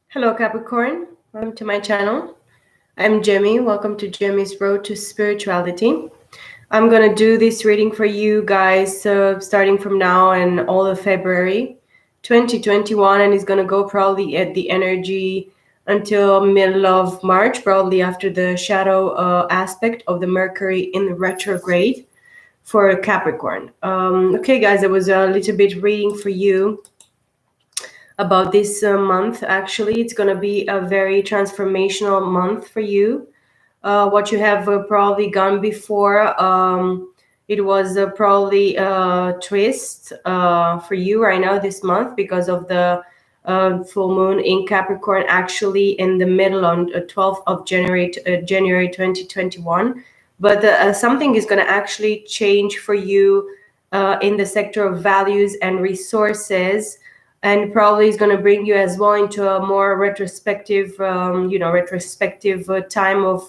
Hello, Capricorn. Welcome to my channel. I'm Gemmy. Welcome to Gemmy's Road to Spirituality. I'm going to do this reading for you guys starting from now and all of February 2021, and it's going to go probably at the energy until middle of March, probably after the shadow aspect of the Mercury in the retrograde for Capricorn. Okay, guys, I was a little bit reading for you about this month. Actually, it's going to be a very transformational month for you. What you have probably gone before, it was probably a twist for you right now this month because of the full moon in Capricorn, actually in the middle on 12th of January 2021. But something is going to actually change for you in the sector of values and resources, and probably is going to bring you as well into a more retrospective, time of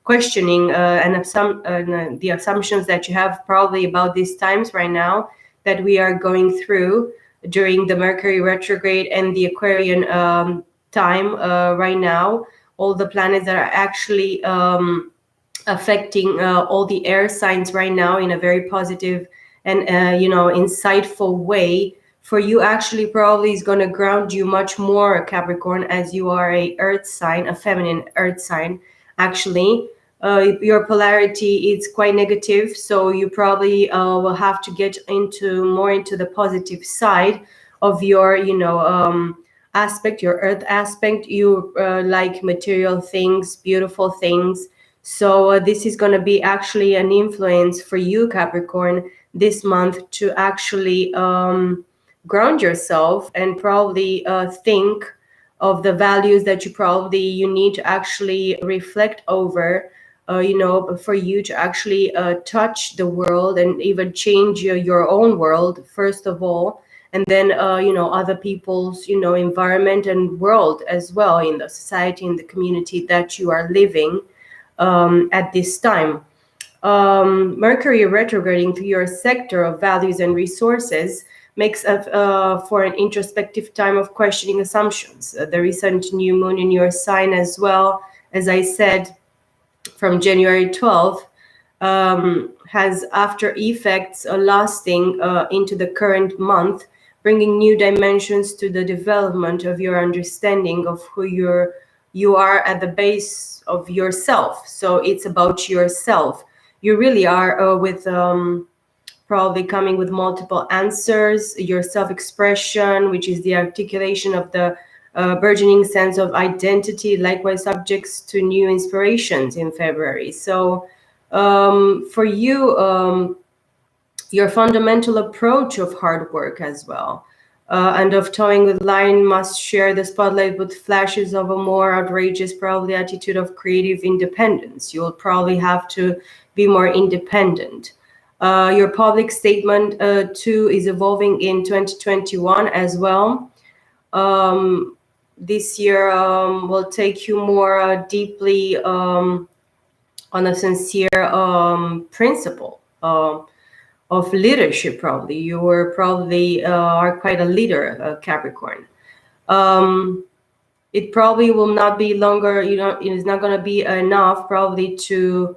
questioning the assumptions that you have probably about these times right now that we are going through during the Mercury retrograde and the Aquarian time right now. All the planets that are actually affecting all the air signs right now in a very positive and insightful way. For you, actually probably is going to ground you much more, Capricorn, as you are a earth sign, a feminine earth sign. Actually, your polarity is quite negative, so you probably will have to get more into the positive side of your aspect, your earth aspect. You like material things, beautiful things. So this is going to be actually an influence for you, Capricorn, this month to actually ground yourself and probably think of the values that you need to actually reflect over, for you to actually touch the world and even change your own world, first of all, and then, other people's, environment and world as well, in the society, in the community that you are living at this time. Mercury retrograding through your sector of values and resources makes for an introspective time of questioning assumptions. The recent new moon in your sign as well, as I said, from January 12th, has after effects lasting into the current month, bringing new dimensions to the development of your understanding of who you are at the base of yourself. So it's about yourself. You really are with probably coming with multiple answers, your self-expression, which is the articulation of the burgeoning sense of identity, likewise subjects to new inspirations in February. So for you, your fundamental approach of hard work as well, and of toying with line must share the spotlight with flashes of a more outrageous, probably attitude of creative independence. You'll probably have to be more independent. Your public statement too is evolving in 2021 as well. This year will take you more deeply on a sincere principle of leadership. Probably you were probably are quite a leader, Capricorn. It probably will not be longer, it's not going to be enough probably to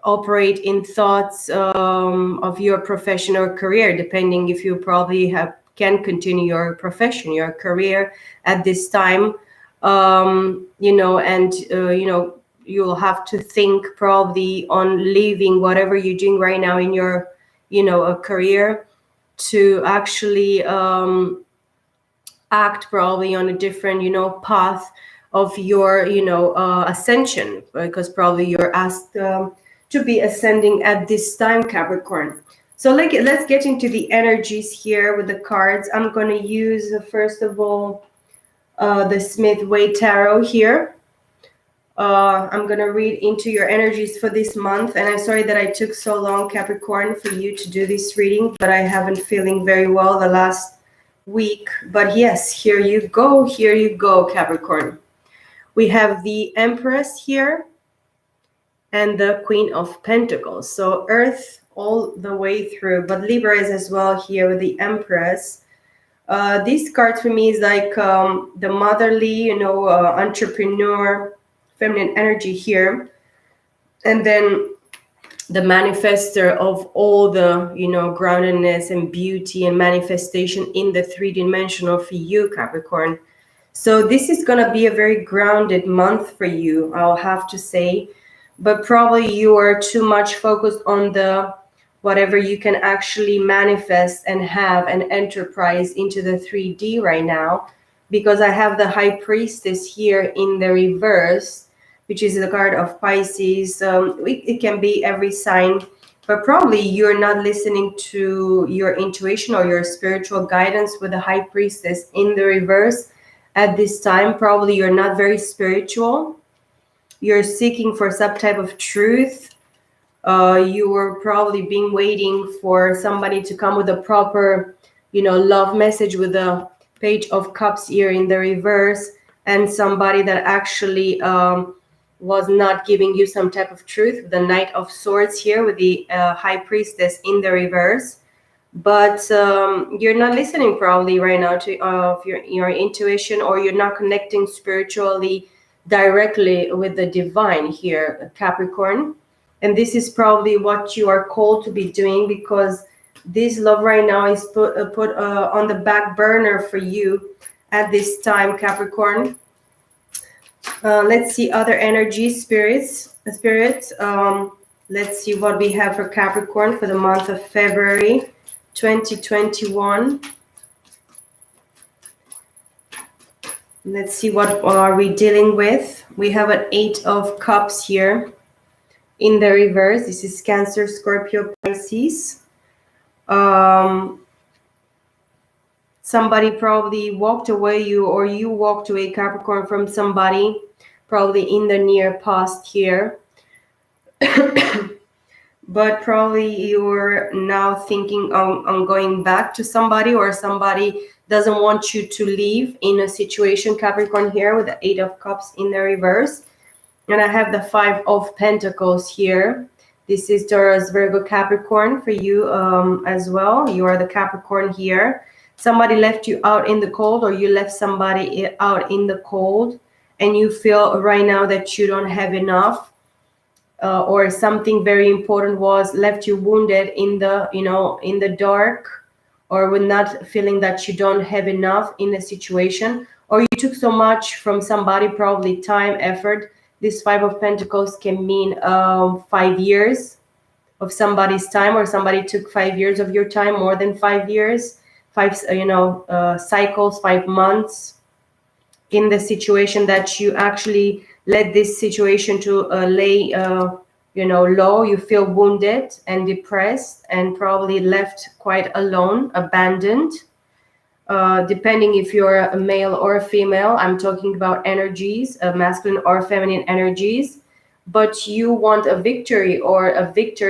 operate in thoughts of your profession or career, depending if you probably can continue your profession, your career at this time, you'll have to think probably on leaving whatever you're doing right now in your, a career, to actually act probably on a different, path of your, ascension, because probably you're asked to be ascending at this time, Capricorn. So let's get into the energies here with the cards. I'm going to use, first of all, the Smith Way Tarot here. I'm going to read into your energies for this month. And I'm sorry that I took so long, Capricorn, for you to do this reading, but I haven't feeling very well the last week. But yes, here you go, Capricorn. We have the Empress here and the Queen of Pentacles. So Earth all the way through, but Libra is as well here with the Empress. This card for me is like the motherly, entrepreneur, feminine energy here. And then the manifester of all the, groundedness and beauty and manifestation in the three-dimensional for you, Capricorn. So this is going to be a very grounded month for you, I'll have to say. But probably you are too much focused on the whatever you can actually manifest and have an enterprise into the 3D right now, because I have the High Priestess here in the reverse, which is the card of Pisces. It can be every sign, but probably you're not listening to your intuition or your spiritual guidance with the High Priestess in the reverse at this time. Probably you're not very spiritual. You're seeking for some type of truth. You were probably been waiting for somebody to come with a proper, love message with the Page of Cups here in the reverse, and somebody that actually was not giving you some type of truth, the Knight of Swords here with the High Priestess in the reverse. But you're not listening probably right now to your intuition, or you're not connecting spiritually directly with the divine here, Capricorn. And this is probably what you are called to be doing, because this love right now is put on the back burner for you at this time, Capricorn. Let's see other energies, spirits. Let's see what we have for Capricorn for the month of February 2021. Let's see what are we dealing with. We have an 8 of Cups here in the reverse. This is Cancer, Scorpio, Pisces. Somebody probably walked away, or you walked away, Capricorn, from somebody probably in the near past here. But probably you're now thinking on going back to somebody, or somebody doesn't want you to leave in a situation, Capricorn, here with the 8 of Cups in the reverse. And I have the 5 of Pentacles here. This is Taurus, Virgo, Capricorn for you as well. You are the Capricorn here. Somebody left you out in the cold, or you left somebody out in the cold, and you feel right now that you don't have enough. Or something very important was left you wounded in the, in the dark, or with not feeling that you don't have enough in a situation, or you took so much from somebody, probably time, effort. This 5 of Pentacles can mean 5 years of somebody's time, or somebody took 5 years of your time, more than 5 years, 5, cycles, 5 months in the situation that you actually let this situation to lay, low. You feel wounded and depressed, and probably left quite alone, abandoned. Depending if you're a male or a female, I'm talking about energies, masculine or feminine energies. But you want a victory,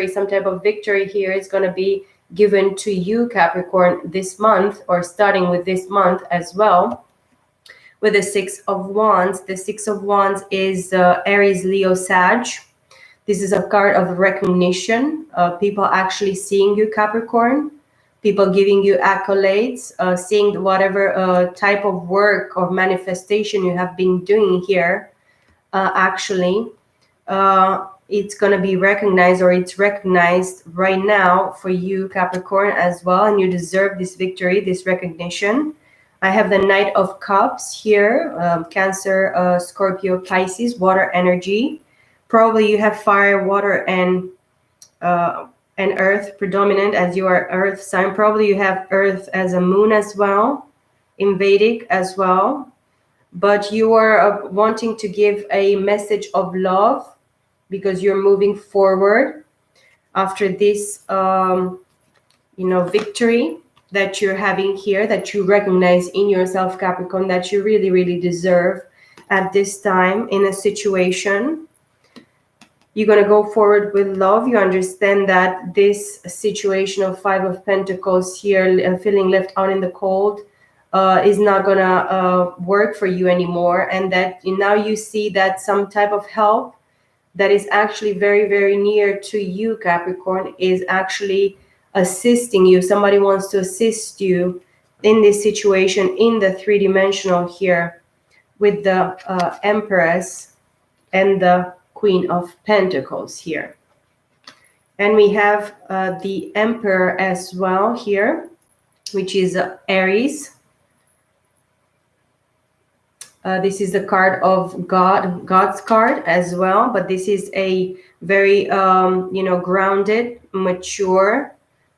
some type of victory here is going to be given to you, Capricorn, this month, or starting with this month as well. With the 6 of Wands. The 6 of Wands is Aries, Leo, Sag. This is a card of recognition. People actually seeing you, Capricorn. People giving you accolades, seeing whatever type of work or manifestation you have been doing here. Actually, it's going to be recognized, or it's recognized right now for you, Capricorn, as well. And you deserve this victory, this recognition. I have the Knight of Cups here, Cancer, Scorpio, Pisces, water energy. Probably you have fire, water, and earth predominant, as you are earth sign. Probably you have earth as a moon as well, in Vedic as well. But you are wanting to give a message of love, because you're moving forward after this, victory that you're having here, that you recognize in yourself, Capricorn, that you really, really deserve at this time in a situation. You're going to go forward with love. You understand that this situation of 5 of Pentacles here, feeling left out in the cold, is not going to work for you anymore. And that now you see that some type of help that is actually very, very near to you, Capricorn, is actually assisting you. Somebody wants to assist you in this situation in the three-dimensional here with the Empress and the Queen of Pentacles here. And we have the Emperor as well here, which is Aries. This is the card of God's card as well, but this is a very, grounded, mature,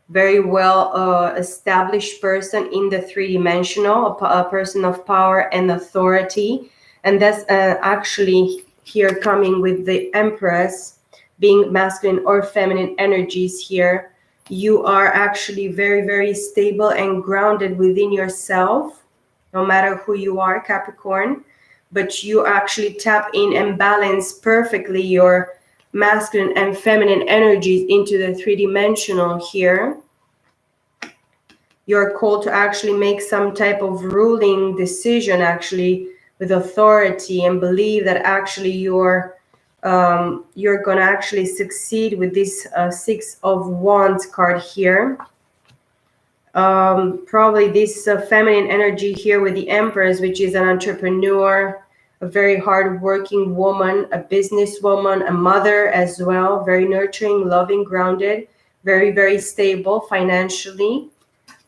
very well established person in the three-dimensional, a person of power and authority. And that's actually here coming with the Empress, being masculine or feminine energies here. You are actually very, very stable and grounded within yourself, no matter who you are, Capricorn, but you actually tap in and balance perfectly your masculine and feminine energies into the three-dimensional here. You're called to actually make some type of ruling decision, actually with authority, and believe that actually you're going to actually succeed with this Six of Wands card here. Probably this feminine energy here with the Empress, which is an entrepreneur, a very hard-working woman, a businesswoman, a mother as well, very nurturing, loving, grounded, very, very stable financially.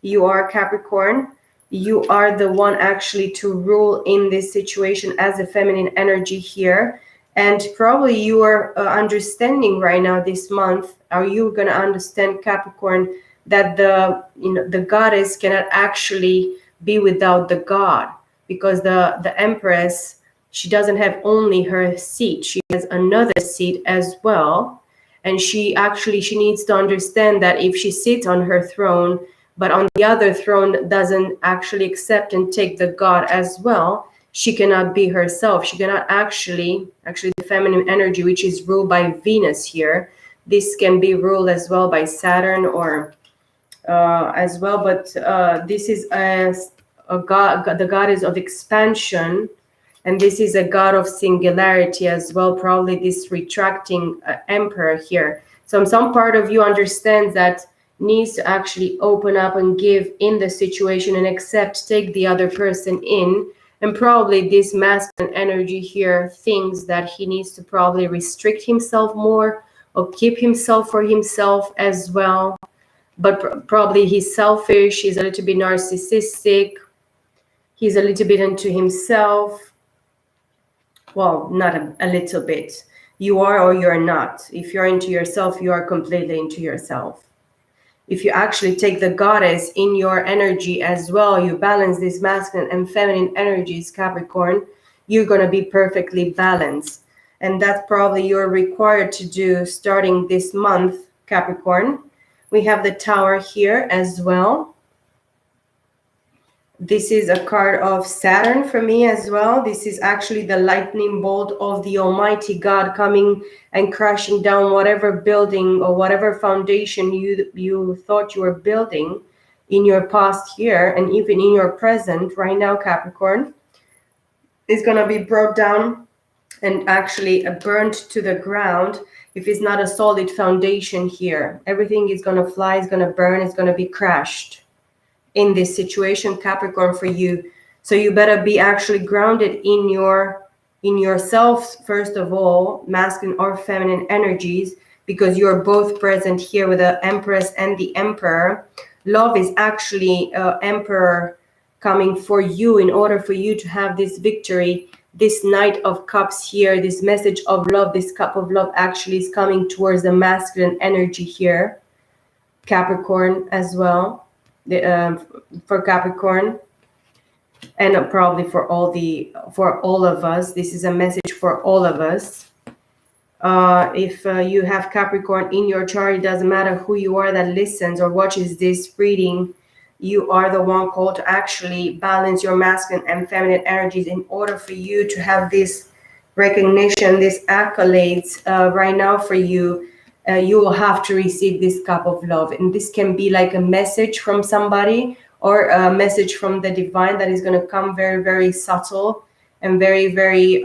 You are Capricorn. You are the one actually to rule in this situation as a feminine energy here. And probably you are understanding right now this month, are you going to understand, Capricorn, that the goddess cannot actually be without the god, because the Empress, she doesn't have only her seat, she has another seat as well. And she needs to understand that if she sits on her throne, but on the other throne doesn't actually accept and take the god as well, she cannot be herself. She cannot actually the feminine energy, which is ruled by Venus here, this can be ruled as well by Saturn or as well, but this is a god, the goddess of expansion, and this is a god of singularity as well, probably this retracting Emperor here. So some part of you understands that needs to actually open up and give in the situation and accept, take the other person in. And probably this masculine energy here thinks that he needs to probably restrict himself more or keep himself for himself as well. But probably he's selfish, he's a little bit narcissistic, he's a little bit into himself. Well, not a little bit. You are or you're not. If you're into yourself, you are completely into yourself. If you actually take the goddess in your energy as well, you balance these masculine and feminine energies, Capricorn, you're going to be perfectly balanced. And that's probably you're required to do starting this month, Capricorn. We have the Tower here as well. This is a card of Saturn for me as well. This is actually the lightning bolt of the Almighty God coming and crashing down whatever building or whatever foundation you thought you were building in your past year and even in your present right now, Capricorn. It's going to be brought down and actually burned to the ground if it's not a solid foundation here. Everything is going to fly, it's going to burn, it's going to be crashed in this situation, Capricorn, for you. So you better be actually grounded in yourself, first of all, masculine or feminine energies, because you're both present here with the Empress and the Emperor. Love is actually Emperor coming for you in order for you to have this victory. This Knight of Cups here, this message of love, this cup of love actually is coming towards the masculine energy here, Capricorn as well, for Capricorn, and probably for all of us. This is a message for all of us. If you have Capricorn in your chart, it doesn't matter who you are that listens or watches this reading. You are the one called to actually balance your masculine and feminine energies in order for you to have this recognition, this accolades right now for you. You will have to receive this cup of love. And this can be like a message from somebody or a message from the divine that is going to come very, very subtle and very, very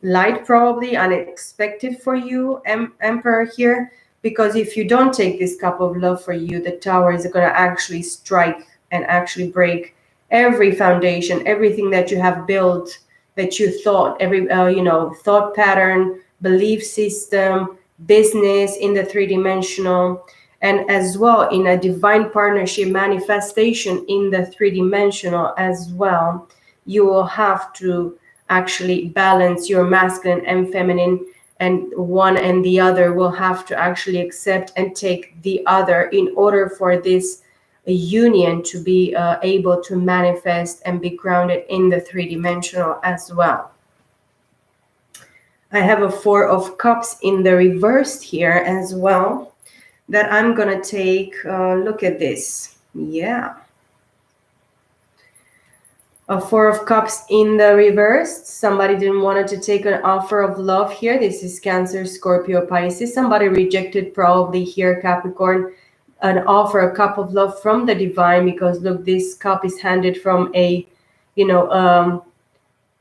light, probably unexpected for you, Emperor here. Because if you don't take this cup of love for you, the Tower is going to actually strike and actually break every foundation, everything that you have built, that you thought, every thought pattern, belief system, business in the three-dimensional, and as well in a divine partnership manifestation in the three-dimensional as well. You will have to actually balance your masculine and feminine, and one and the other will have to actually accept and take the other in order for this union to be able to manifest and be grounded in the three-dimensional as well. I have a Four of Cups in the reversed here as well that I'm gonna take a look at this. Yeah. A Four of Cups in the reverse. Somebody didn't want to take an offer of love here. This is Cancer, Scorpio, Pisces. Somebody rejected probably here, Capricorn, an offer, a cup of love from the divine, because look, this cup is handed from a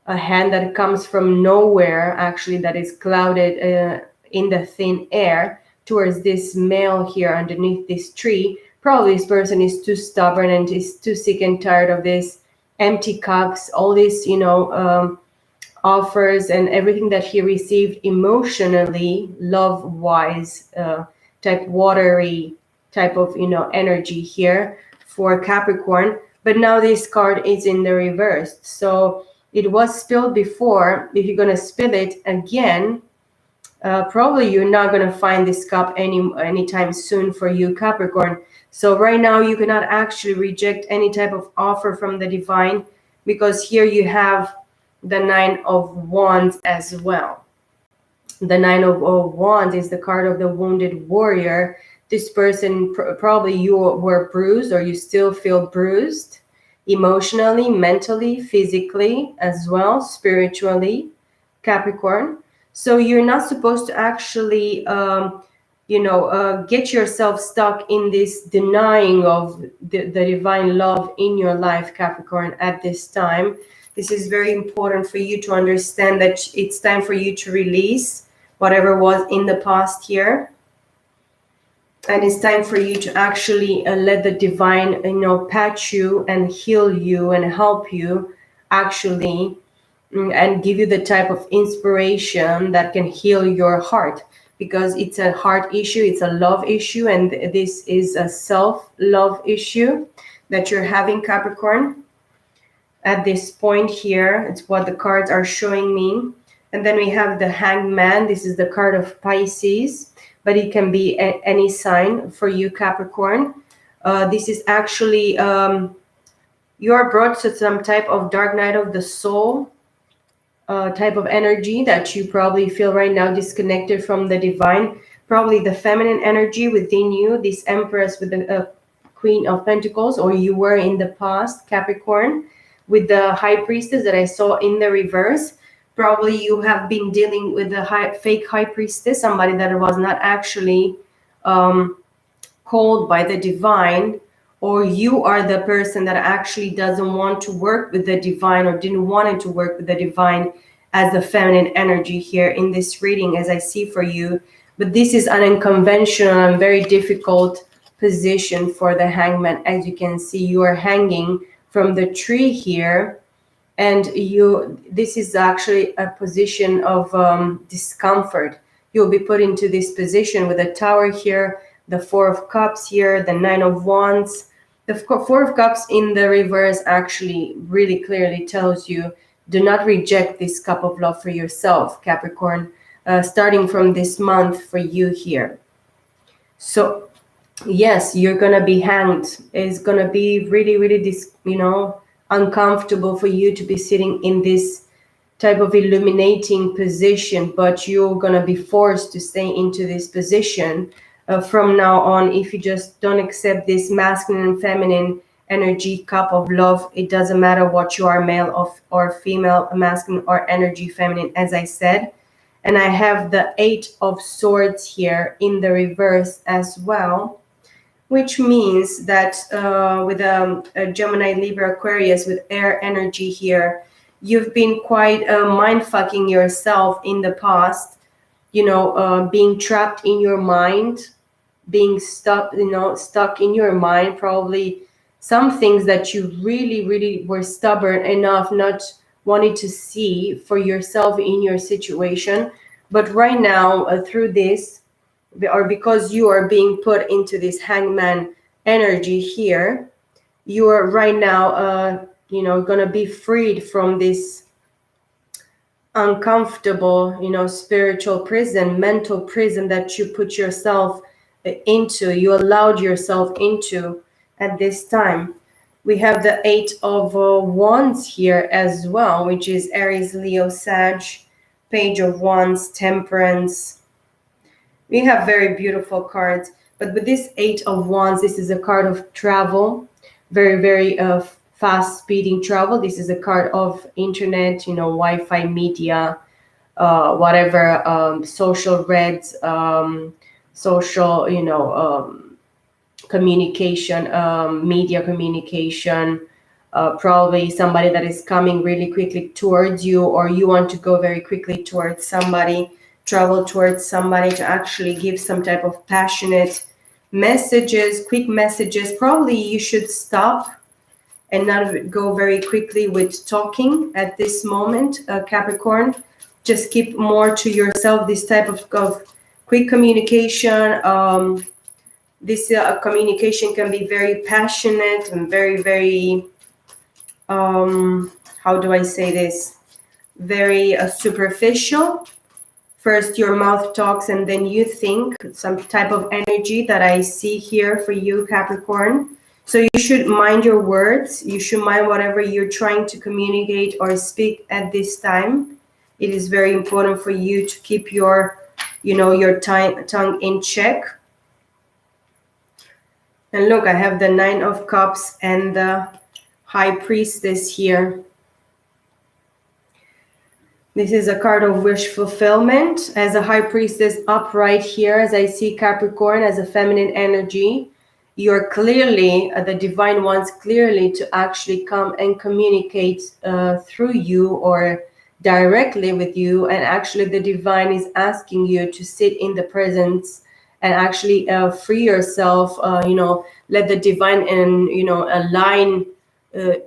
hand that comes from nowhere, actually, that is clouded in the thin air towards this male here underneath this tree. Probably this person is too stubborn and is too sick and tired of this empty cups, all these offers and everything that he received emotionally, love wise, type watery type of energy here for Capricorn. But now this card is in the reverse, so it was spilled before. If you're going to spill it again, probably you're not going to find this cup anytime soon for you, Capricorn. So right now you cannot actually reject any type of offer from the divine, because here you have the Nine of Wands as well. The Nine of Wands is the card of the wounded warrior. This person, probably you were bruised, or you still feel bruised emotionally, mentally, physically, as well, spiritually, Capricorn. So you're not supposed to actually get yourself stuck in this denying of the divine love in your life, Capricorn, at this time. This is very important for you to understand that it's time for you to release whatever was in the past here. And it's time for you to actually let the divine, patch you and heal you and help you actually, and give you the type of inspiration that can heal your heart, because it's a heart issue, it's a love issue, and this is a self-love issue that you're having, Capricorn, at this point here. It's what the cards are showing me. And then we have the Hangman. This is the card of Pisces, but it can be any sign for you, Capricorn. This is actually you are brought to some type of dark night of the soul type of energy that you probably feel right now disconnected from the divine. Probably the feminine energy within you, this Empress with the Queen of Pentacles, or you were in the past, Capricorn, with the High Priestess that I saw in the reverse. Probably you have been dealing with a fake High Priestess, somebody that was not actually called by the divine, or you are the person that actually doesn't want to work with the divine, or didn't want to work with the divine as the feminine energy here in this reading, as I see for you. But this is an unconventional and very difficult position for the Hangman. As you can see, you are hanging from the tree here, and this is actually a position of discomfort. You'll be put into this position with a Tower here, the Four of Cups here, the Nine of Wands. The Four of Cups in the reverse actually really clearly tells you, do not reject this cup of love for yourself, Capricorn, starting from this month for you here. So yes, you're gonna be hanged. It's gonna be really, really uncomfortable for you to be sitting in this type of illuminating position, but you're gonna be forced to stay into this position from now on. If you just don't accept this masculine and feminine energy cup of love, it doesn't matter what you are, male or female, masculine or energy feminine, as I said. And I have the Eight of Swords here in the reverse as well, which means that with a Gemini, Libra, Aquarius with air energy here, you've been quite mind-fucking yourself in the past, being trapped in your mind, being stuck in your mind, probably some things that you really were stubborn enough not wanting to see for yourself in your situation. But right now, through this, or because you are being put into this hangman energy here, you are right now, gonna be freed from this uncomfortable, spiritual prison, mental prison that you put yourself into, you allowed yourself into at this time. We have the Eight of Wands here as well, which is Aries, Leo, Sag, Page of Wands, Temperance. We have very beautiful cards, but with this Eight of Wands, this is a card of travel, very fast speeding travel. This is a card of internet, Wi-Fi, media, whatever, social reads, social, communication, media communication, probably somebody that is coming really quickly towards you, or you want to go very quickly towards somebody, travel towards somebody to actually give some type of passionate messages, quick messages. Probably you should stop and not go very quickly with talking at this moment, Capricorn. Just keep more to yourself, this type of quick communication. This communication can be very passionate and very, how do I say this? Very superficial. First your mouth talks and then you think, some type of energy that I see here for you, Capricorn. So you should mind your words. You should mind whatever you're trying to communicate or speak at this time. It is very important for you to keep your, your tongue in check. And look, I have the Nine of Cups and the High Priestess here. This is a card of wish fulfillment. As a High Priestess upright here, as I see Capricorn as a feminine energy, you're clearly, the divine wants clearly to actually come and communicate through you or directly with you. And actually the divine is asking you to sit in the presence and actually free yourself, let the divine and, align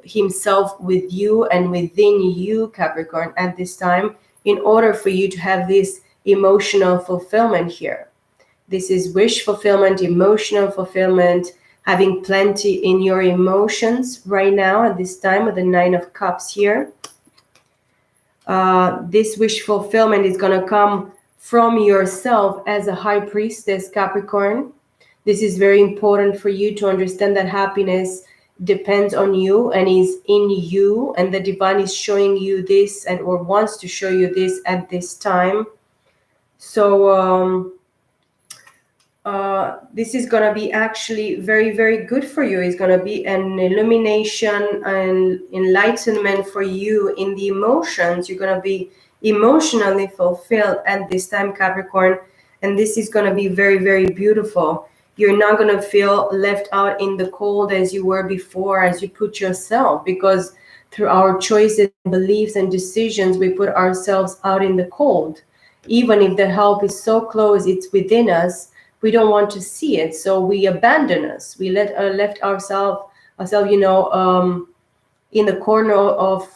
himself with you and within you, Capricorn, at this time, in order for you to have this emotional fulfillment here. This is wish fulfillment, emotional fulfillment, having plenty in your emotions right now at this time with the Nine of Cups here. This wish fulfillment is going to come from yourself as a High Priestess, Capricorn. This is very important for you to understand that happiness depends on you and is in you, and the divine is showing you this and or wants to show you this at this time. So this is going to be actually very good for you. It's going to be an illumination and enlightenment for you in the emotions. You're going to be emotionally fulfilled at this time, Capricorn, and this is going to be very beautiful. You're not going to feel left out in the cold as you were before, as you put yourself, because through our choices, beliefs, and decisions, we put ourselves out in the cold. Even if the help is so close, it's within us, we don't want to see it, so we abandon us. We left ourselves, in the corner of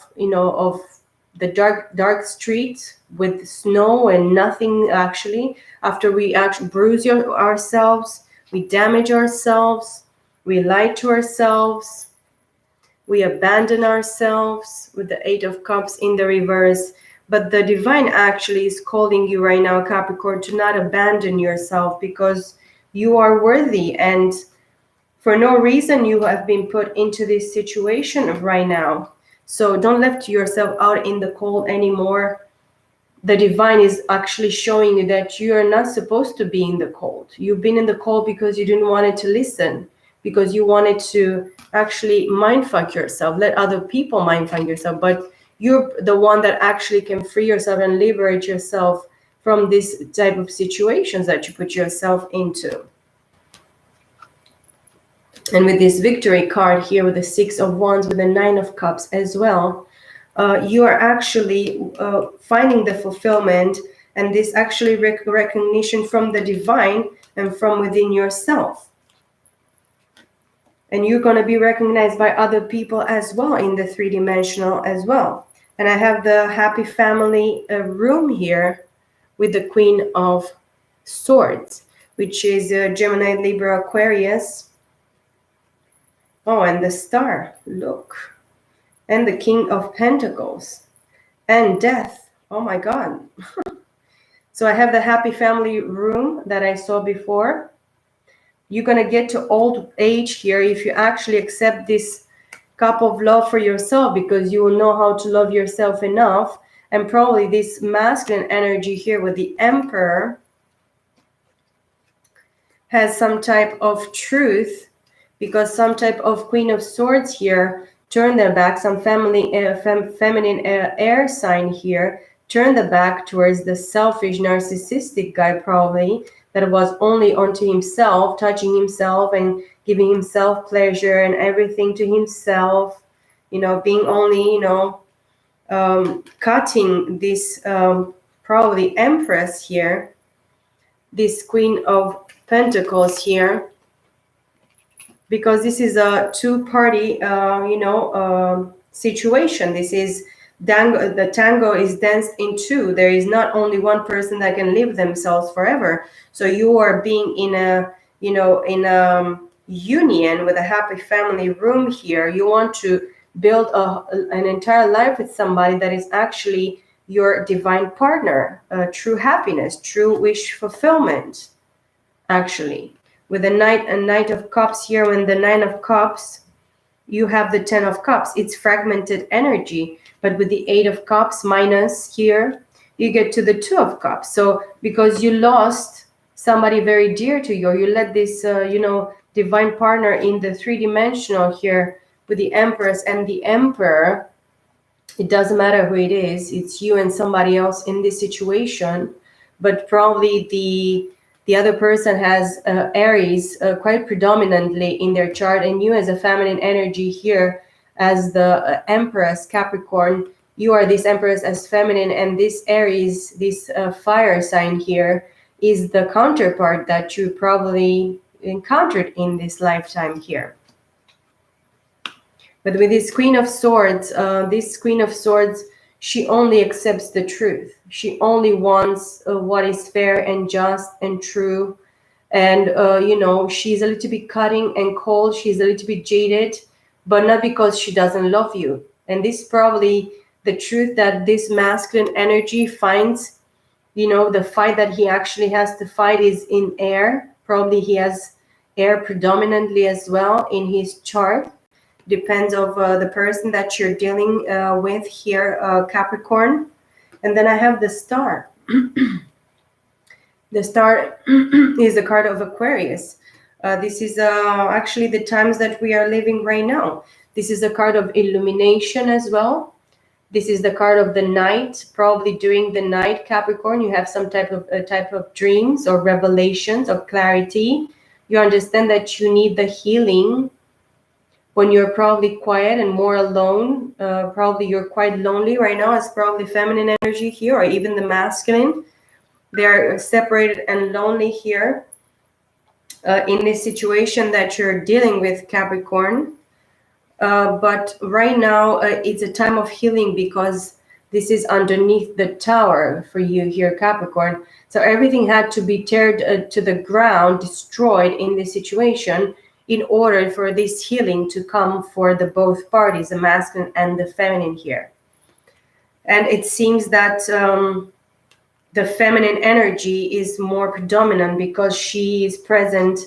the dark street with snow and nothing actually. After we actually bruise ourselves, we damage ourselves, we lie to ourselves, we abandon ourselves with the Eight of Cups in the reverse. But the divine actually is calling you right now, Capricorn, to not abandon yourself, because you are worthy, and for no reason you have been put into this situation right now. So don't let yourself out in the cold anymore. The divine is actually showing you that you are not supposed to be in the cold. You've been in the cold because you didn't want it to listen, because you wanted to actually mindfuck yourself, let other people mindfuck yourself. But you're the one that actually can free yourself and liberate yourself from this type of situations that you put yourself into. And with this victory card here with the Six of Wands, with the Nine of Cups as well, you are actually finding the fulfillment, and this actually recognition from the divine and from within yourself. And you're going to be recognized by other people as well in the three-dimensional as well. And I have the happy family room here with the Queen of Swords, which is Gemini, Libra, Aquarius. Oh, and the Star, look. And the King of Pentacles. And Death. Oh my God. So I have the happy family room that I saw before. You're going to get to old age here if you actually accept this cup of love for yourself, because you will know how to love yourself enough. And probably this masculine energy here with the Emperor has some type of truth, because some type of Queen of Swords here turn their back, some family feminine air sign here turn the back towards the selfish narcissistic guy, probably that was only onto himself, touching himself and giving himself pleasure and everything to himself, you know, being only, you know, cutting this probably Empress here, this Queen of Pentacles here, because this is a two-party, situation. This is the tango is danced in two. There is not only one person that can live themselves forever. So you are being in a, you know, in a union with a happy family room here. You want to build an entire life with somebody that is actually your divine partner, true happiness, true wish fulfillment, actually. With a Knight of Cups here, when the Nine of Cups, you have the Ten of Cups. It's fragmented energy. But with the Eight of Cups minus here, you get to the Two of Cups. So because you lost somebody very dear to you, you let this, divine partner in the three-dimensional here with the Empress and the Emperor, it doesn't matter who it is. It's you and somebody else in this situation. But probably the other person has Aries quite predominantly in their chart, and you as a feminine energy here as the Empress, Capricorn, you are this Empress as feminine, and this Aries, this fire sign here, is the counterpart that you probably encountered in this lifetime here. But with this Queen of Swords, she only accepts the truth. She only wants what is fair and just and true. And, she's a little bit cutting and cold. She's a little bit jaded, but not because she doesn't love you. And this is probably the truth that this masculine energy finds, the fight that he actually has to fight is in air. Probably he has air predominantly as well in his chart. Depends of the person that you're dealing with here, Capricorn. And then I have the Star. The Star is the card of Aquarius. This is actually the times that we are living right now. This is a card of illumination as well. This is the card of the night. Probably during the night, Capricorn, you have some type of dreams or revelations or clarity. You understand that you need the healing when you're probably quiet and more alone. Probably you're quite lonely right now. It's probably feminine energy here, or even the masculine. They're separated and lonely here in this situation that you're dealing with, Capricorn. But right now, it's a time of healing, because this is underneath the tower for you here, Capricorn. So everything had to be teared to the ground, destroyed in this situation, in order for this healing to come for the both parties, the masculine and the feminine here. And it seems that the feminine energy is more predominant because she is present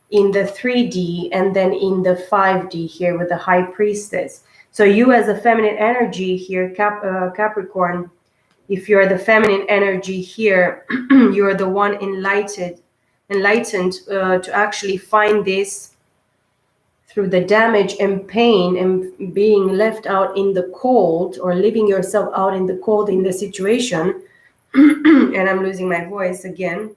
in the 3D and then in the 5D here with the High Priestess. So you as a feminine energy here, Capricorn, if you're the feminine energy here, you're the one enlightened to actually find this through the damage and pain and being left out in the cold, or living yourself out in the cold in the situation. And I'm losing my voice again.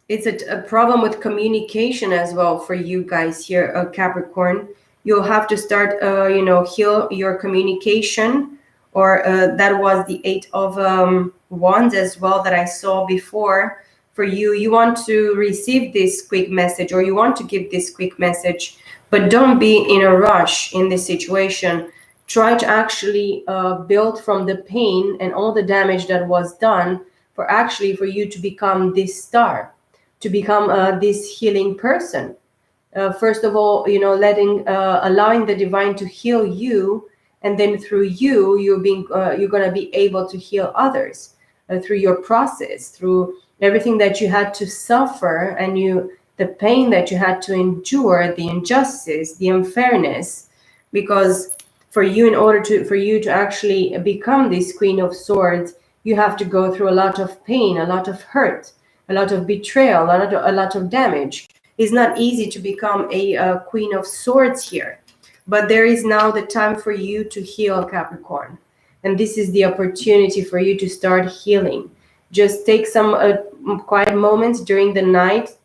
It's a problem with communication as well for you guys here, Capricorn. You'll have to start, heal your communication, or that was the Eight of Wands as well that I saw before for you. You want to receive this quick message, or you want to give this quick message, but don't be in a rush in this situation. Try to actually build from the pain and all the damage that was done for you to become this star, to become this healing person. First of all, allowing the divine to heal you, and then through you, you're gonna be able to heal others through your process, through everything that you had to suffer, and the pain that you had to endure, the injustice, the unfairness, because for you, for you to actually become this Queen of Swords, you have to go through a lot of pain, a lot of hurt, a lot of betrayal, a lot of damage. It's not easy to become a Queen of Swords here, but there is now the time for you to heal, Capricorn, and this is the opportunity for you to start healing. Just take some quiet moments during the night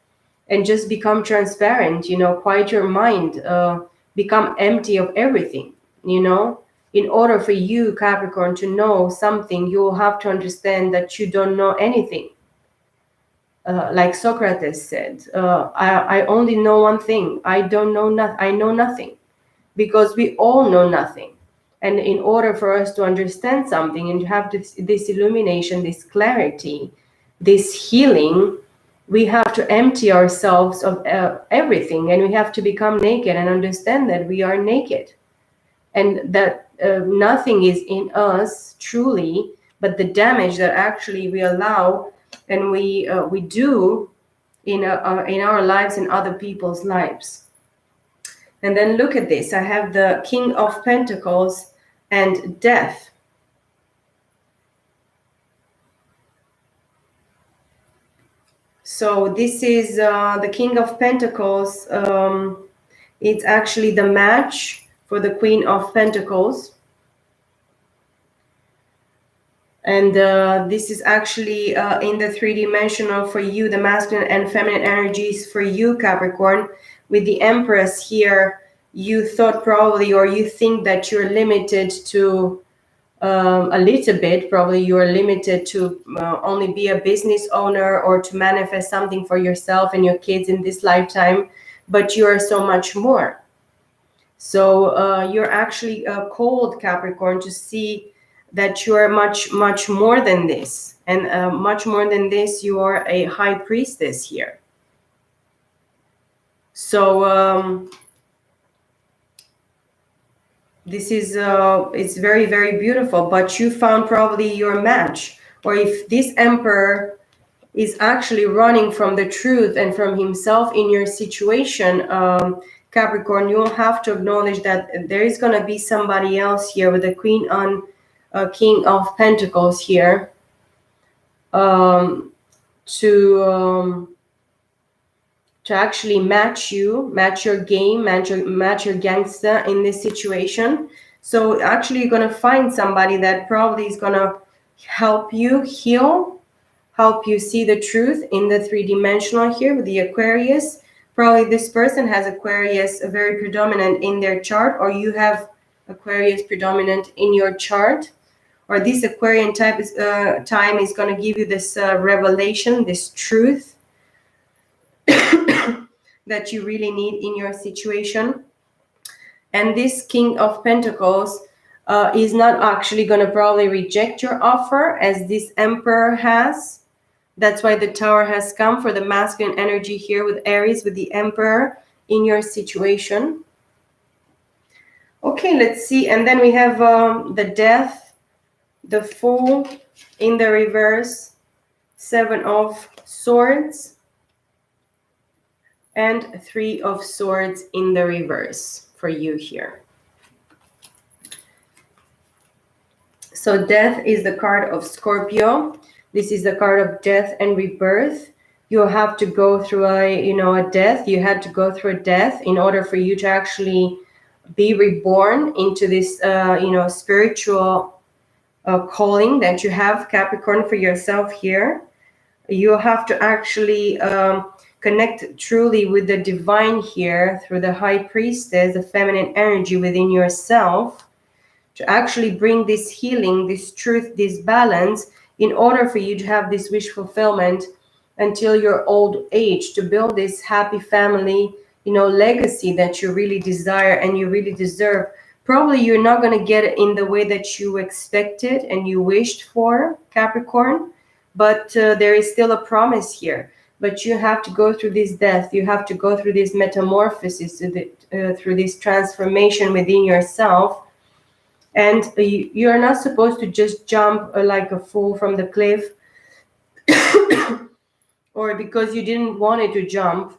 and just become transparent, quiet your mind, become empty of everything. In order for you, Capricorn, to know something, you will have to understand that you don't know anything. Like Socrates said, I only know one thing. I don't know nothing. I know nothing, because we all know nothing. And in order for us to understand something and to have this illumination, this clarity, this healing, we have to empty ourselves of everything, and we have to become naked and understand that we are naked, and that nothing is in us truly, but the damage that actually we allow and we do in our lives and other people's lives. And then look at this. I have the King of Pentacles and Death. So this is the King of Pentacles. It's actually the match for the Queen of Pentacles. And this is actually in the three-dimensional for you, the masculine and feminine energies for you, Capricorn. With the Empress here, you thought probably, or you think that you're limited to a little bit. Probably you are limited to only be a business owner or to manifest something for yourself and your kids in this lifetime, but you are so much more. So you're actually called, Capricorn, to see that you are much, much more than this. And much more than this, you are a high priestess here. So this is, it's very, very beautiful, but you found probably your match. Or if this emperor is actually running from the truth and from himself in your situation, Capricorn, you will have to acknowledge that there is going to be somebody else here with the Queen on King of Pentacles here to actually match you, match your game, match your gangster in this situation. So actually you're going to find somebody that probably is going to help you heal, help you see the truth in the three-dimensional here with the Aquarius. Probably this person has Aquarius very predominant in their chart, or you have Aquarius predominant in your chart, or this Aquarian time is going to give you this revelation, this truth that you really need in your situation. And this King of Pentacles is not actually going to probably reject your offer as this Emperor has. That's why the Tower has come for the masculine energy here with Aries, with the Emperor in your situation. Okay, let's see. And then we have the Death, the Fool in the reverse, Seven of Swords, and Three of Swords in the reverse for you here. So Death is the card of Scorpio. This is the card of death and rebirth. You have to go through a death. You had to go through a death in order for you to actually be reborn into this spiritual calling that you have, Capricorn, for yourself here. You have to actually connect truly with the divine here through the High Priestess, the feminine energy within yourself, to actually bring this healing, this truth, this balance, in order for you to have this wish fulfillment until your old age to build this happy family, legacy that you really desire and you really deserve. Probably you're not going to get it in the way that you expected and you wished for, Capricorn, but there is still a promise here. But you have to go through this death. You have to go through this metamorphosis, through this transformation within yourself. And you're not supposed to just jump like a fool from the cliff, or because you didn't want it to jump,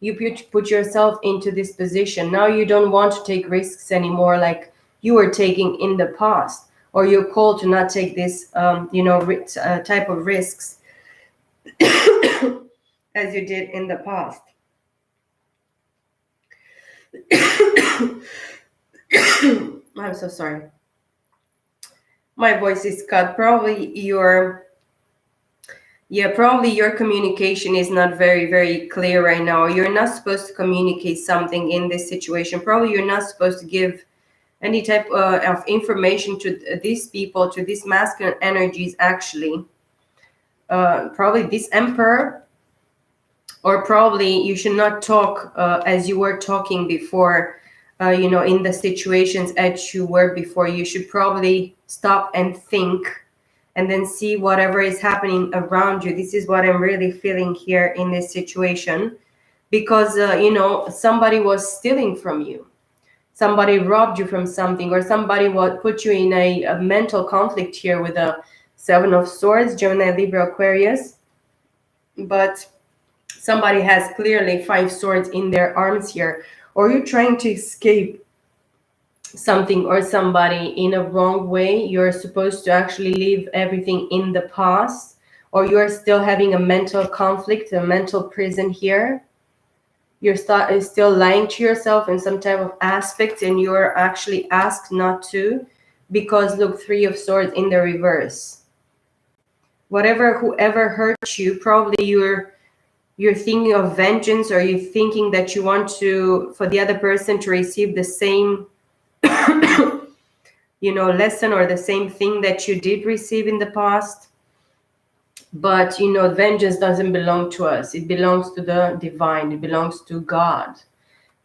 you put yourself into this position. Now you don't want to take risks anymore like you were taking in the past, or you're called to not take this, type of risks as you did in the past. I'm so sorry. My voice is cut. Probably your communication is not very, very clear right now. You're not supposed to communicate something in this situation. Probably you're not supposed to give any type of information to these people, to these masculine energies, actually. Probably this emperor, or probably you should not talk as you were talking before, in the situations as you were before. You should probably stop and think and then see whatever is happening around you. This is what I'm really feeling here in this situation, because, somebody was stealing from you. Somebody robbed you from something, or somebody would put you in a mental conflict here with a Seven of Swords, Gemini, Libra, Aquarius. But somebody has clearly 5 swords in their arms here, or you're trying to escape something or somebody in a wrong way. You're supposed to actually leave everything in the past, or you're still having a mental conflict, a mental prison here. You're still lying to yourself in some type of aspect, and you're actually asked not to, because look, 3 of Swords in the reverse. Whoever hurt you, probably you're thinking of vengeance, or you're thinking that you want for the other person to receive the same lesson or the same thing that you did receive in the past. But vengeance doesn't belong to us. It belongs to the divine. It belongs to God.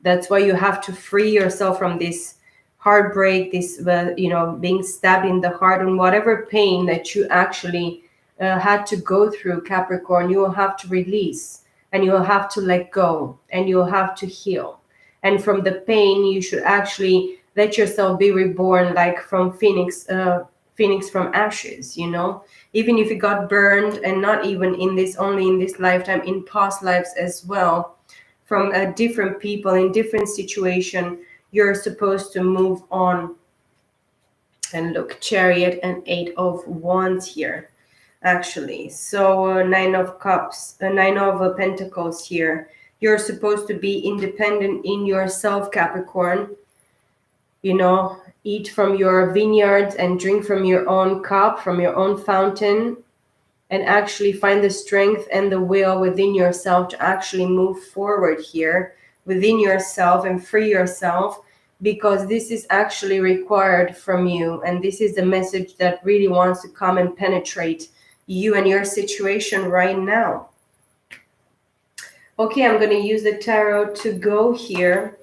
That's why you have to free yourself from this heartbreak, this being stabbed in the heart, and whatever pain that you actually had to go through, Capricorn. You will have to release, and you will have to let go, and you will have to heal. And from the pain, you should actually let yourself be reborn, like from phoenix from ashes. Even if you got burned, and not even only in this lifetime, in past lives as well, from different people in different situation, you're supposed to move on. And look, Chariot and 8 of Wands here, actually. So 9 of Cups, 9 of Pentacles here. You're supposed to be independent in yourself, Capricorn. Eat from your vineyards and drink from your own cup, from your own fountain, and actually find the strength and the will within yourself to actually move forward here within yourself and free yourself, because this is actually required from you. And this is the message that really wants to come and penetrate you and your situation right now. Okay, I'm going to use the tarot to go here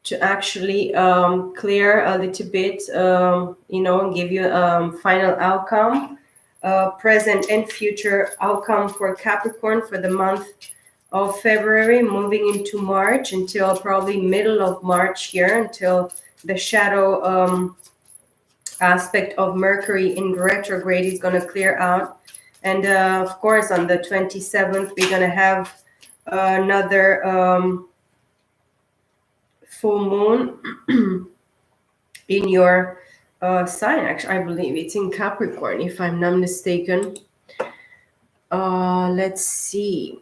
to actually clear a little bit, and give you a final outcome, present and future outcome for Capricorn for the month of February, moving into March, until probably middle of March here, until the shadow aspect of Mercury in retrograde is going to clear out. And of course, on the 27th, we're going to have another full moon in your sign. Actually, I believe it's in Capricorn, if I'm not mistaken. Let's see.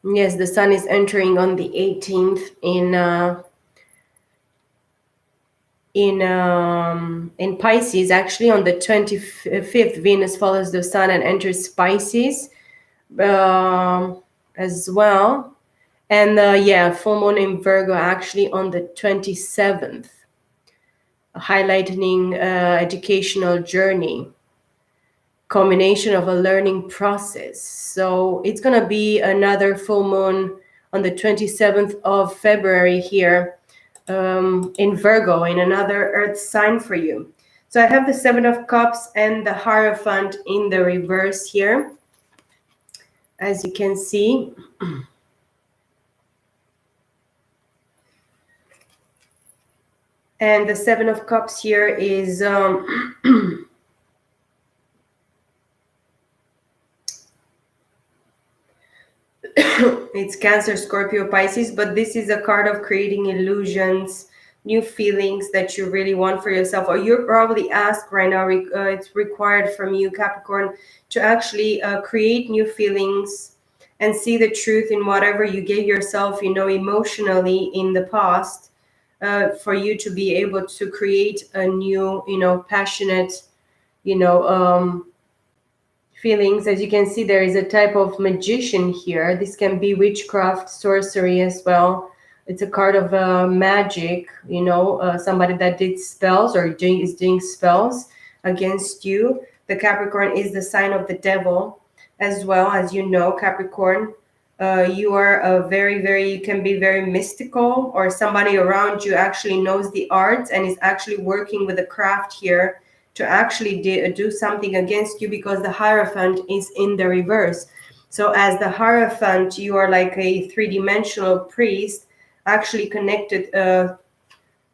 Yes, the sun is entering on the 18th in Pisces. Actually, on the 25th, Venus follows the sun and enters Pisces as well. And full moon in Virgo actually on the 27th. highlighting educational journey, combination of a learning process. So it's going to be another full moon on the 27th of February here in Virgo, in another earth sign for you. So I have the Seven of Cups and the Hierophant in the reverse here, as you can see. And the Seven of Cups here is it's Cancer, Scorpio, Pisces, but this is a card of creating illusions, new feelings that you really want for yourself, or you're probably asked right now, it's required from you, Capricorn, to actually create new feelings and see the truth in whatever you gave yourself, emotionally in the past, for you to be able to create a new, passionate, you know, feelings. As you can see, there is a type of magician here. This can be witchcraft, sorcery as well. It's a card of magic, somebody that did spells or is doing spells against you. The Capricorn is the sign of the devil as well, as you know, Capricorn. You are a you can be very mystical, or somebody around you actually knows the arts and is actually working with the craft here to actually do something against you, because the Hierophant is in the reverse. So as the Hierophant, you are like a three-dimensional priest actually connected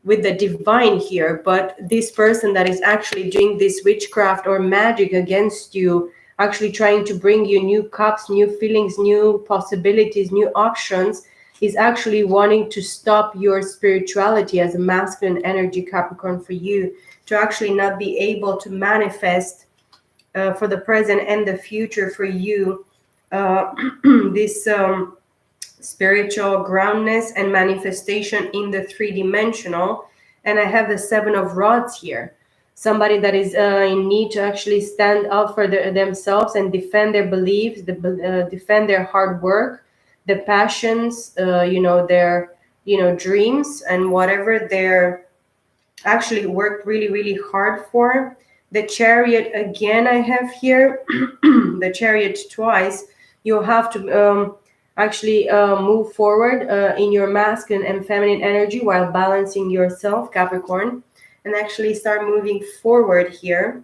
with the divine here. But this person that is actually doing this witchcraft or magic against you, actually trying to bring you new cups, new feelings, new possibilities, new options, is actually wanting to stop your spirituality as a masculine energy, Capricorn, for you to actually not be able to manifest for the present and the future for you this spiritual groundness and manifestation in the three-dimensional. And I have the Seven of Rods here. Somebody that is in need to actually stand up for themselves and defend their beliefs, defend their hard work, the passions, their, dreams, and whatever they're actually worked really, really hard for. The Chariot again I have here, the Chariot twice. You'll have to actually move forward in your masculine and feminine energy while balancing yourself, Capricorn, and actually start moving forward here.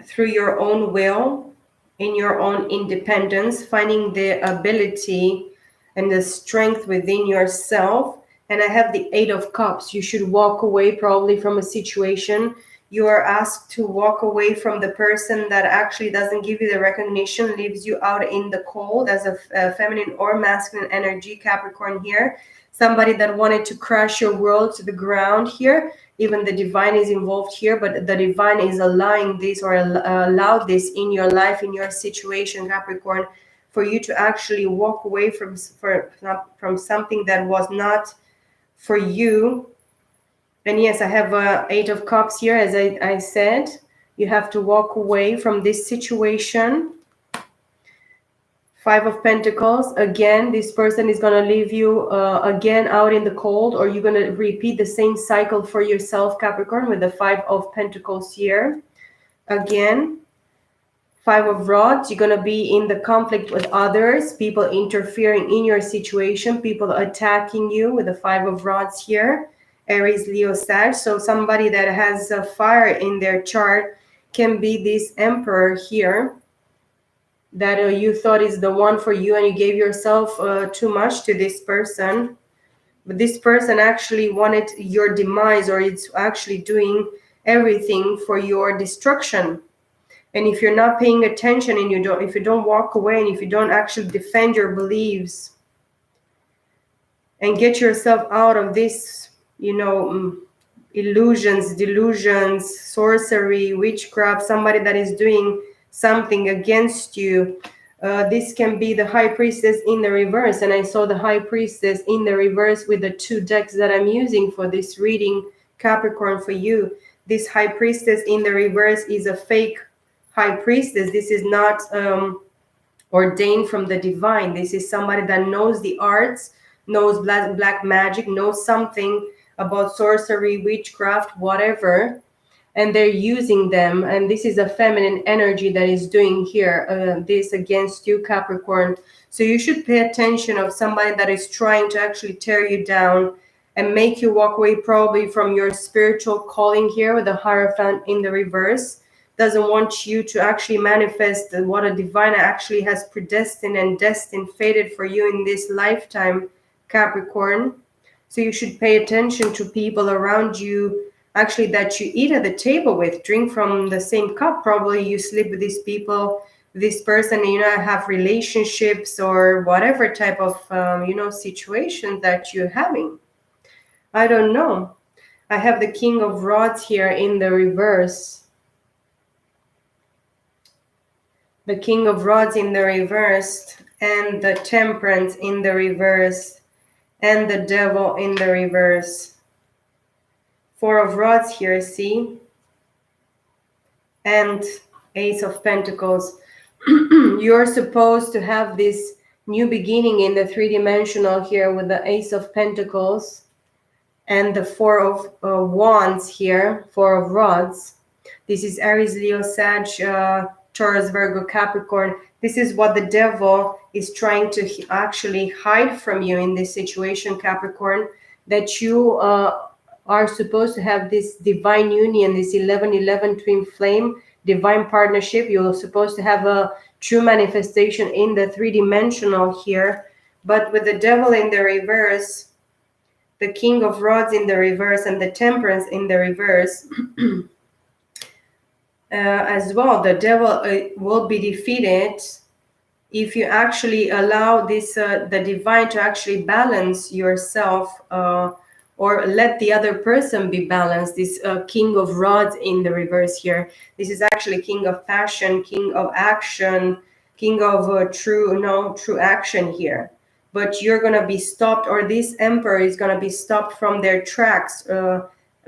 Through your own will, in your own independence, finding the ability and the strength within yourself. And I have the Eight of Cups. You should walk away probably from a situation. You are asked to walk away from the person that actually doesn't give you the recognition, leaves you out in the cold as a feminine or masculine energy, Capricorn here. Somebody that wanted to crash your world to the ground here. Even the divine is involved here, but the divine is allowing this, or allowed this in your life, in your situation, Capricorn, for you to actually walk away from something that was not for you. And yes, I have Eight of Cups here. As I said, you have to walk away from this situation. Five of Pentacles. Again, this person is going to leave you again out in the cold, or you're going to repeat the same cycle for yourself, Capricorn, with the Five of Pentacles here. Again, Five of Rods. You're going to be in the conflict with others, people interfering in your situation, people attacking you with the Five of Rods here. Aries, Leo, Sag. So somebody that has a fire in their chart can be this Emperor here, that you thought is the one for you, and you gave yourself too much to this person. But this person actually wanted your demise, or it's actually doing everything for your destruction. And if you're not paying attention, and if you don't walk away, and if you don't actually defend your beliefs and get yourself out of this, illusions, delusions, sorcery, witchcraft, somebody that is doing something against you. This can be the High Priestess in the reverse. And I saw the High Priestess in the reverse with the two decks that I'm using for this reading, Capricorn, for you. This High Priestess in the reverse is a fake High Priestess. This is not ordained from the divine. This is somebody that knows the arts, knows black magic, knows something about sorcery, witchcraft, whatever, and they're using them. And this is a feminine energy that is doing here this against you, Capricorn. So you should pay attention of somebody that is trying to actually tear you down and make you walk away probably from your spiritual calling here with the Hierophant in the reverse. Doesn't want you to actually manifest what a divine actually has predestined and destined, fated for you in this lifetime, Capricorn. So you should pay attention to people around you actually that you eat at the table with, drink from the same cup. Probably you sleep with these people, this person, you know, have relationships or whatever type of you know, situation that you're having. I don't know. I have the King of Rods here in the reverse. The King of Rods in the reverse, and the Temperance in the reverse, and the Devil in the reverse. Four of Rods here, see? And Ace of Pentacles. You're supposed to have this new beginning in the three-dimensional here with the Ace of Pentacles and the Four of Wands here, Four of Rods. This is Aries, Leo, Sag, Taurus, Virgo, Capricorn. This is what the devil is trying to actually hide from you in this situation, Capricorn, that you are supposed to have this divine union, this 11-11 twin flame, divine partnership. You're supposed to have a true manifestation in the three-dimensional here. But with the devil in the reverse, the King of Rods in the reverse, and the Temperance in the reverse, as well, the devil will be defeated if you actually allow this the divine to actually balance yourself, or let the other person be balanced. This King of Rods in the reverse here, this is actually King of Passion, King of Action, King of true action here. But you're going to be stopped, or this Emperor is going to be stopped from their tracks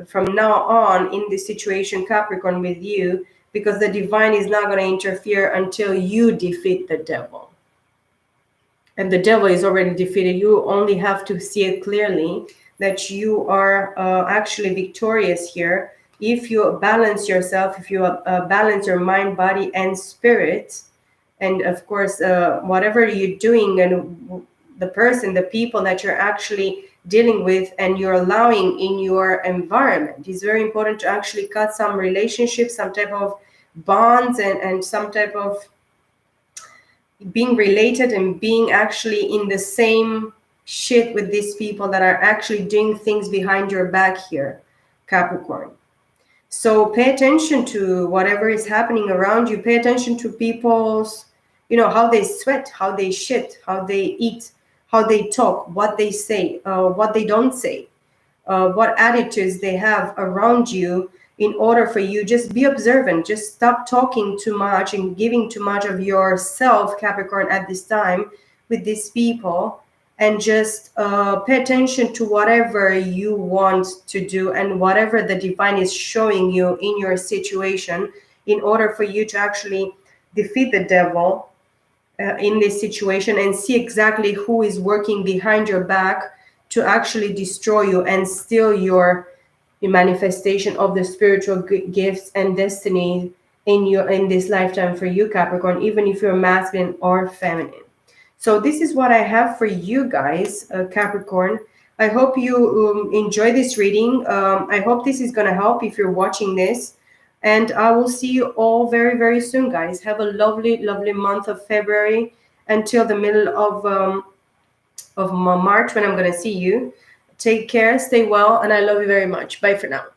from now on in this situation, Capricorn, with you, because the divine is not going to interfere until you defeat the devil. And the devil is already defeated. You only have to see it clearly that you are actually victorious here if you balance yourself, if you balance your mind, body, and spirit. And of course, whatever you're doing, and the people that you're actually dealing with and you're allowing in your environment, it's very important to actually cut some relationships, some type of bonds, and some type of being related and being actually in the same shit with these people that are actually doing things behind your back here, Capricorn. So pay attention to whatever is happening around you. Pay attention to people's, you know, how they sweat, how they shit, how they eat, how they talk, what they say, what they don't say, what attitudes they have around you. In order for you, just be observant, just stop talking too much and giving too much of yourself, Capricorn, at this time with these people, and just pay attention to whatever you want to do and whatever the divine is showing you in your situation, in order for you to actually defeat the devil in this situation, and see exactly who is working behind your back to actually destroy you and steal your manifestation of the spiritual gifts and destiny in this lifetime for you, Capricorn, even if you're masculine or feminine. So this is what I have for you guys, Capricorn. I hope you enjoy this reading. I hope this is going to help if you're watching this. And I will see you all very, very soon, guys. Have a lovely, lovely month of February until the middle of March, when I'm going to see you. Take care, stay well, and I love you very much. Bye for now.